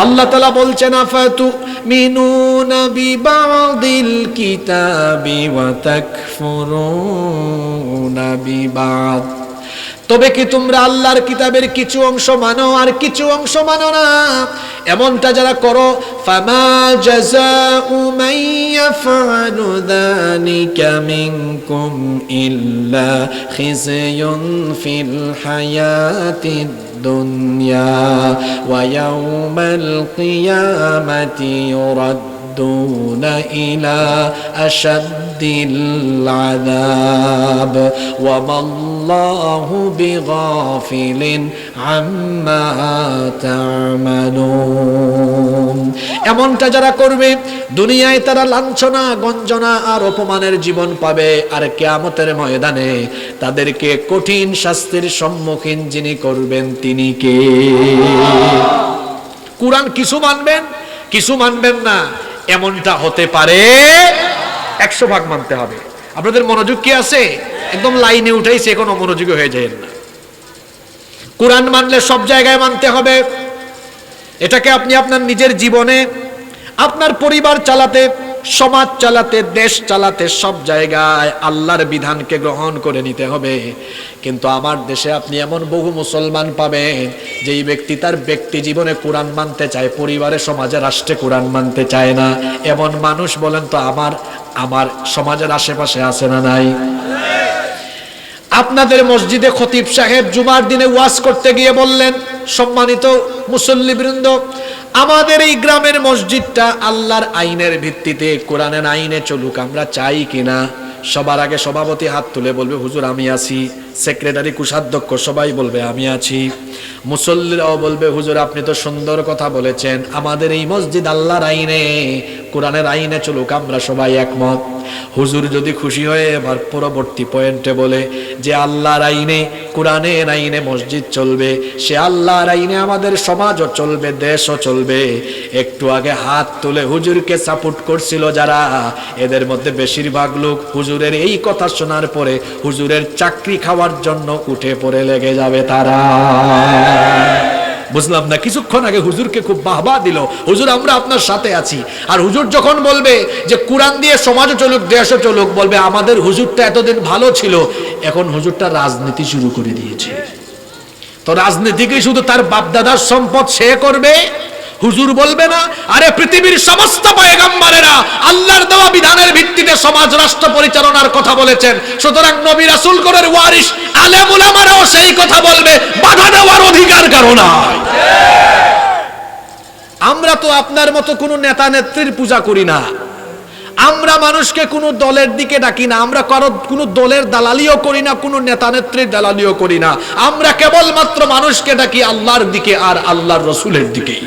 আল্লাহ তাআলা বলছেন আফাতুমিনুনা বিবাদিল কিতাবি ওয়া তাকফুরুনা বিবাদ, তবে কি তোমরা আল্লাহর কিতাবের কিছু অংশ মানো আর কিছু অংশ মানো না? এমনটা যারা করো, ফামা জাযাউ মান ইয়াফআলু যালিকা মিনকুম ইল্লা খিzyun ফিল হায়াতিদ দুনিয়া ওয়া ইয়াউমাল কিয়ামাতি ইউরাদ্দুনা ইলা আশাদ্দিল আযাব ওয়া মাল্লাহু বিগাফিলিন আম্মা তা'মালুন। এমনটা যারা করবে দুনিয়ায় তারা লাঞ্ছনা, গঞ্জনা আর অপমানের জীবন পাবে, আর কিয়ামতের ময়দানে তাদেরকে কঠিন শাস্তির সম্মুখীন যিনি করবেন তিনি কে? কুরআন কিছু মানবেন, কিছু মানবেন না, এমনটা হতে পারে। 100 ভাগ মানতে হবে। আপনাদের মনোযোগ কি আছে? একদম লাইনে উঠাইছে, এখন অমনোযোগী হয়ে যায় না। কুরআন মানলে সব জায়গায় মানতে হবে। এটাকে আপনি আপনার নিজের জীবনে, আপনার পরিবার চালাতে, সমাজ চালাতে, দেশ চালাতে, সব জায়গায় আল্লাহর বিধানকে গ্রহণ করে নিতে হবে। কিন্তু আমার দেশে আপনি এমন বহু মুসলমান পাবেন যেই ব্যক্তি তার ব্যক্তি জীবনে কোরআন মানতে চায়, পরিবারে, সমাজে, রাষ্ট্রে কোরআন মানতে চায় না। এমন মানুষ বলেন তো আমার সমাজের আশেপাশে আছে না নাই? আপনাদের মসজিদে খতিব সাহেব জুমার দিনে ওয়াজ করতে গিয়ে বললেন, সম্মানিত মুসল্লিবৃন্দ, আমাদের এই গ্রামের মসজিদটা আল্লাহর আইনের ভিত্তিতে, কোরআনের আইনে চলুক, আমরা চাই কিনা? সবার আগে সভাপতি হাত তুলে বলবে হুজুর আমি আছি, সেক্রেটারি, কোষাধ্যক্ষ সবাই বলবে আমি আছি, মুসল্লিরাও বলবে হুজুর আপনি তো সুন্দর কথা বলেছেন, আমাদের এই মসজিদ আল্লাহর আইনে, কোরআনের আইনে চলুক, আমরা সবাই একমত। হুজুর যদি খুশি হয়ে এবার পরবর্তী পয়েন্টে বলে যে আল্লাহর আইনে, কোরআনের আইনে মসজিদ চলবে, সে আল্লাহর আইনে আমাদের সমাজও চলবে, দেশও চলবে। একটু আগে হাত তুলে হুজুরকে সাপোর্ট করছিল যারা, এদের মধ্যে বেশিরভাগ লোক হুজুরের এই কথা শোনার পরে হুজুরের চাকরি খাওয়ার জন্য উঠে পড়ে লেগে যাবে তারা। বুঝলাম না, কিছুক্ষণ আগে হুজুরকে খুব বাহবা দিল, হুজুর আমরা আপনার সাথে আছি। আর হুজুর যখন বলবে যে কোরআন দিয়ে সমাজও চলুক, দেশও চলুক, বলবে আমাদের হুজুরটা এতদিন ভালো ছিল, এখন হুজুরটা রাজনীতি শুরু করে দিয়েছে। তো রাজনীতিকে শুধু তার বাপদাদার সম্পদ সে করবে, হুজুর বলবে না? আরে পৃথিবীর সমস্ত পয়গম্বরেরা আল্লাহর দেওয়া বিধানের ভিত্তিতে সমাজ রাষ্ট্র পরিচালনার কথা বলেছেন। সুতরাং নবী রাসূলগণের ওয়ারিস আলেম উলামারাও সেই কথা বলবে, বাধা দেওয়ার অধিকার কারো নাই। আমরা তো আপনার মতো কোনো নেতা নেত্রীর পূজা করি না, আমরা মানুষকে কোনো দলের দিকে ডাকি না, আমরা কারো কোনো দলের দালালিও করি না, কোনো নেতা নেত্রীর দালালিও করি না। আমরা কেবলমাত্র মানুষকে ডাকি আল্লাহর দিকে আর আল্লাহর রসুলের দিকেই।